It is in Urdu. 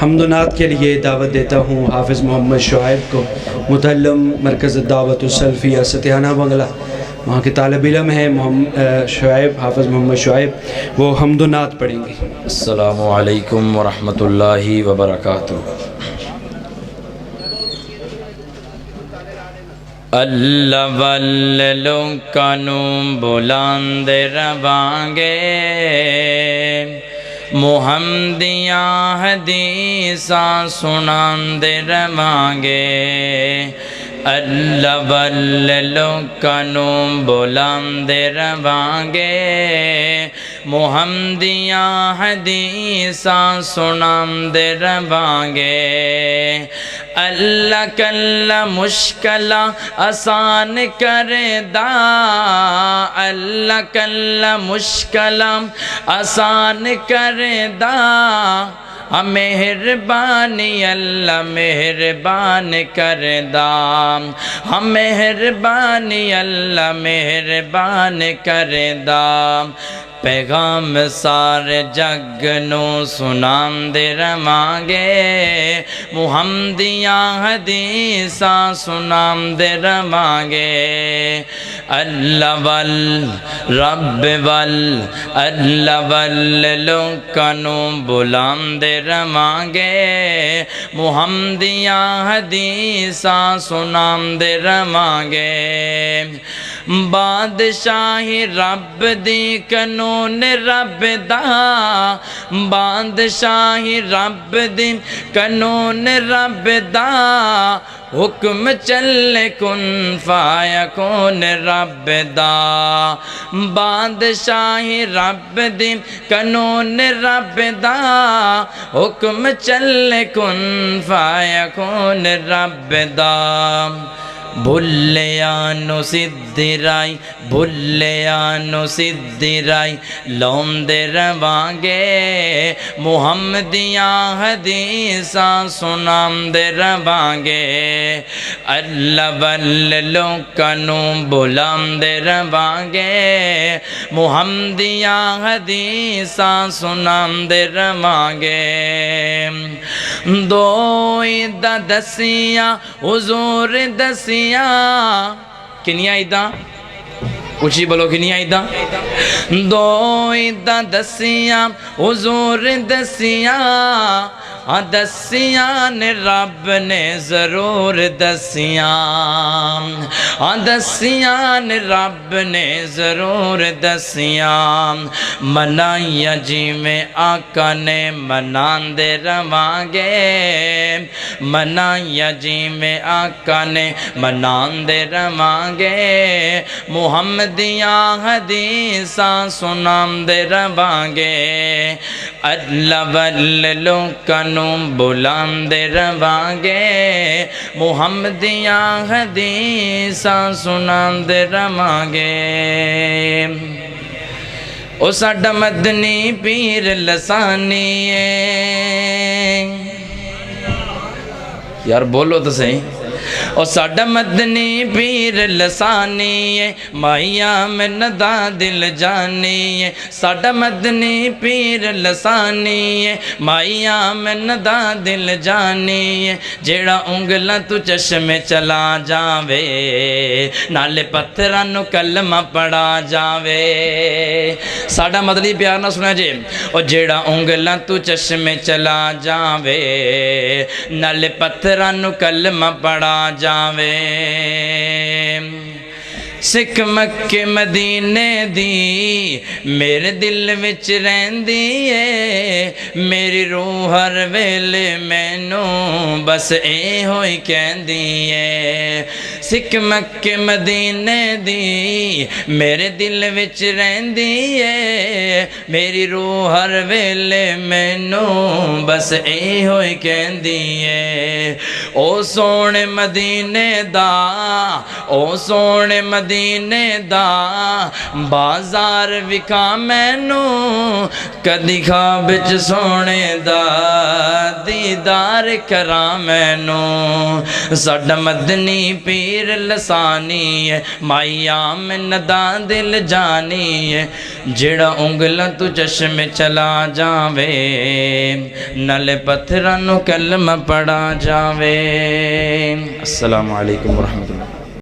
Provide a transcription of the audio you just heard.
حمد و نعت کے لیے دعوت دیتا ہوں حافظ محمد شعیب کو، متعلم مرکز دعوت السلفیہ ستیانہ بنگلہ، وہاں کے طالب علم ہیں شعیب، حافظ محمد شعیب، وہ حمد و نعت پڑھیں گے۔ السلام علیکم ورحمۃ اللہ وبرکاتہ۔ اللہ والے لوکاں نوں بلند رواں گے، محمدیاں حدیثاں سناندے رواں گے۔ اللہ والے لوکاں نوں بلند رواں گے، محمدیاں حدیثاں سناندے رواں گے۔ اللہ کلا مشکلاں آسان کردا، اللہ کلا مشکلاں آسان کردا، مہربانی اللہ مہربان کردا، مہربانی اللہ مہربان کردا۔ پیغام سارے جگ نوں سناندے رواں گے، محمدیاں حدیثاں سناندے رواں گے۔ اللہ وال رب وال اللہ وال لوکاں نوں بلاندے رواں گے، محمدیاں حدیثاں سناندے رواں گے۔ بادشاہی رب دی قانون رب دا، بادشاہی رب دی قانون رب دا، حکم چلے کن فیکون رب دا۔ بادشاہی رب دی قانون رب دا، حکم چلے کن فیکون رب دا۔ بھلیاں نو سدھی رائی بھلیاں نو سدھی رائی لاندے رواں گے، محمدیاں حدیثاں سناندے رواں گے۔ اللہ والے لوکاں نوں بلاندے رواں گے، محمدیاں حدیثاں سناندے رواں گے۔ دو عیداں دسیاں حضور دسیاں، کنیاں عیداں اچھی بولو، کنیاں عیداں؟ دو عیداں دسیاں حضور دسیاں، دسیاں نے رب نے ضرور دسیاں، دسیاں نے رب نے ضرور دسیاں۔ منائیاں جی میں آقا نے مناندے رواں گے، منائیاں جی میں آقا نے مناندے رواں گے، محمدیاں حدیثاں سناندے رواں گے۔ اللہ والے لوکاں نوں بلاندے رواں گے، محمدیاں حدیثاں سناندے رواں گے۔ او ساڈا مدنی پیر لسانی ہے، یار بولو تو صحیح۔ او ساڈا مدنی پیر لسانی ہے، مائیاں میں ندا دل جانی ہے۔ ساڈا مدنی پیر لسانی ہے، مائیاں میں ندا دل جانی ہے۔ جیڑا انگلاں تو چشمے چلا جاوے، نالے پتھراں نو کلمہ پڑھا جاوے۔ ساڈا مدنی پیار نہ سنا جی، او جیڑا انگلاں تو چشمے چلا جاوے، نالے پتھراں نو کلمہ پڑھا جاوے۔ سکھ مکے مدینے دی میرے دل وچ رہندی ہے، میری روح ہر ویلے مینوں بس اے ہوئی کہندی ہے۔ سکھ مکے مدینے دی میرے دل وچ رہندی ہے، میری روح ہر ویلے مینوں بس اے ہوئی کہندی ہے۔ او سونے مدینے دا، او سونے مدینے دا، بازار وکھا مینوں کدی خواب وچ سونے دا دیدار کراں مینوں ساڈا مدنی پیر لسانی ہے مائی آمنہ دا دل جانی ہے جڑا انگلاں تو چشم چلا جاوے نالے پتھراں نو کلمہ پڑھا جاوے۔ السلام علیکم ورحمۃ اللہ۔